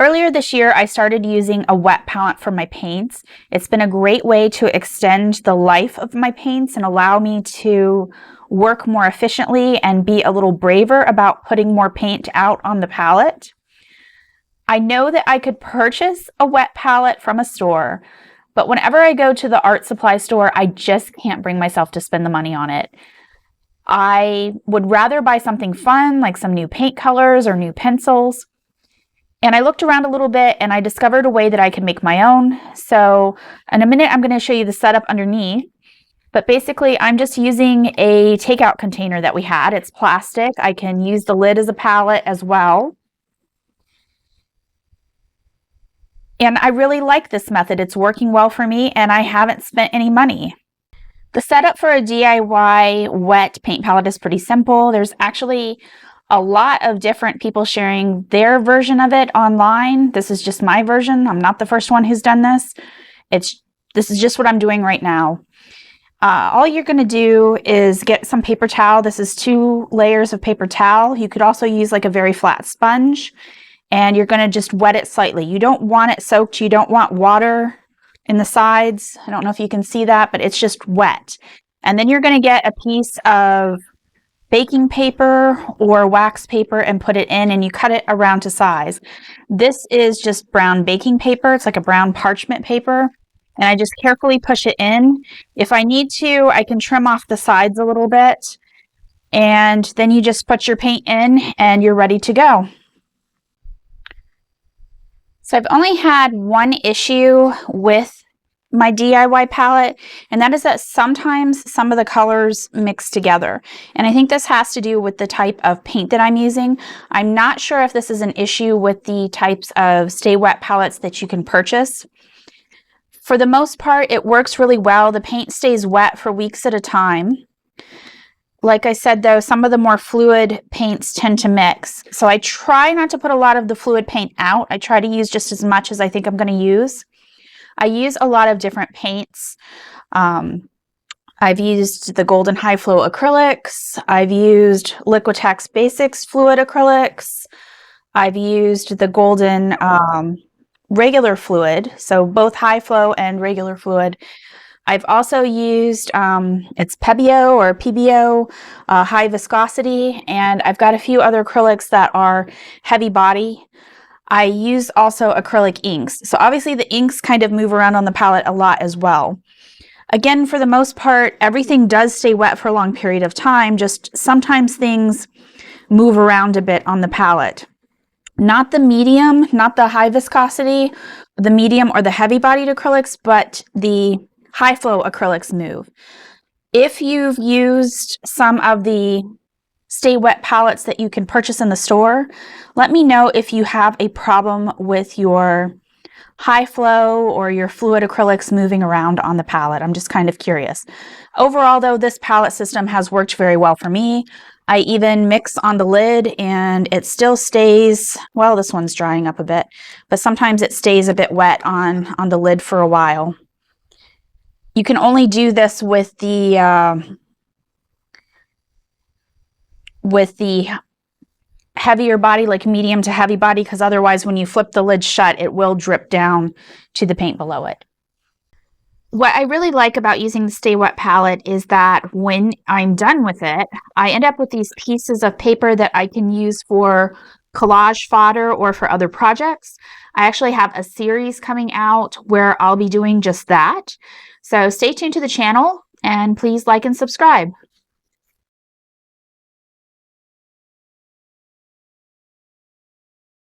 Earlier this year, I started using a wet palette for my paints. It's been a great way to extend the life of my paints and allow me to work more efficiently and be a little braver about putting more paint out on the palette. I know that I could purchase a wet palette from a store, but whenever I go to the art supply store, I just can't bring myself to spend the money on it. I would rather buy something fun, like some new paint colors or new pencils. And I looked around a little bit and I discovered a way that I can make my own. So in a minute, I'm going to show you the setup underneath. But basically, I'm just using a takeout container that we had. It's plastic. I can use the lid as a palette as well. And I really like this method. It's working well for me and I haven't spent any money. The setup for a DIY wet paint palette is pretty simple. There's actually a lot of different people sharing their version of it online. This is just my version. I'm not the first one who's done this. This is just what I'm doing right now. All you're going to do is get some paper towel. This is 2 layers of paper towel. You could also use like a very flat sponge, and you're going to just wet it slightly. You don't want it soaked. You don't want water in the sides. I don't know if you can see that, but it's just wet. And then you're going to get a piece of baking paper or wax paper and put it in, and you cut it around to size. This is just brown baking paper. It's like a brown parchment paper, and I just carefully push it in. If I need to, I can trim off the sides a little bit, and then you just put your paint in and you're ready to go. So I've only had one issue with my DIY palette, and that is that sometimes some of the colors mix together. And I think this has to do with the type of paint that I'm using. I'm not sure if this is an issue with the types of Stay Wet palettes that you can purchase. For the most part, it works really well. The paint stays wet for weeks at a time. Like I said, though, some of the more fluid paints tend to mix. So I try not to put a lot of the fluid paint out. I try to use just as much as I think I'm going to use. I use a lot of different paints. I've used the Golden High Flow acrylics. I've used Liquitex Basics fluid acrylics. I've used the Golden regular fluid, so both high flow and regular fluid. I've also used, it's Pebeo or PBO, high viscosity, and I've got a few other acrylics that are heavy body. I use also acrylic inks. So obviously the inks kind of move around on the palette a lot as well. Again, for the most part, everything does stay wet for a long period of time, just sometimes things move around a bit on the palette. Not the medium, not the high viscosity, the medium or the heavy bodied acrylics, but the high flow acrylics move. If you've used some of the Stay Wet palettes that you can purchase in the store, let me know if you have a problem with your high flow or your fluid acrylics moving around on the palette. I'm just kind of curious. Overall, though, this palette system has worked very well for me. I even mix on the lid and it still stays, well, this one's drying up a bit, but sometimes it stays a bit wet on the lid for a while. You can only do this with the heavier body, like medium to heavy body, because otherwise when you flip the lid shut, it will drip down to the paint below it. What I really like about using the Stay Wet palette is that when I'm done with it, I end up with these pieces of paper that I can use for collage fodder or for other projects. I actually have a series coming out where I'll be doing just that. So stay tuned to the channel and please like and subscribe.